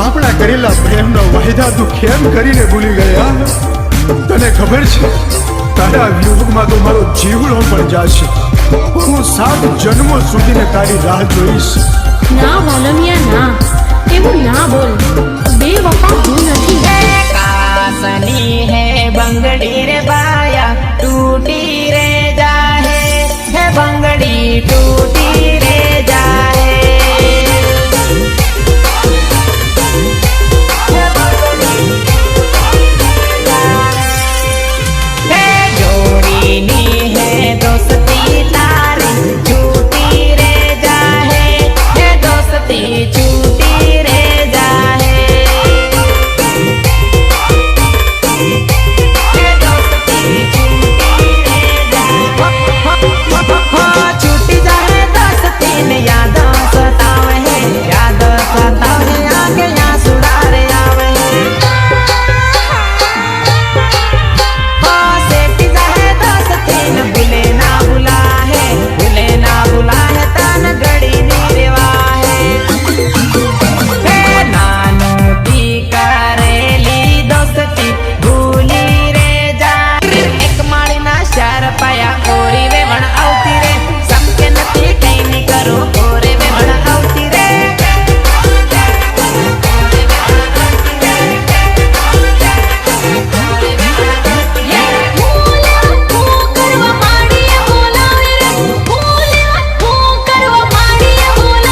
આપણા કરેલા પ્રેમનો વાયદા તું કેમ કરીને ભૂલી ગયા? તને ખબર છે તારા વિયોગમાં તો મારો જીવડો પણ જાશે. હું 7 જન્મો સુધીને તારી રાહ જોઈશ. ના બોલમિયા ના, એવું ના બોલ. બે વફા હું નથી. कासनी है बंगड़ी रे बाया टूटी रे जाहे है बंगड़ी टूटी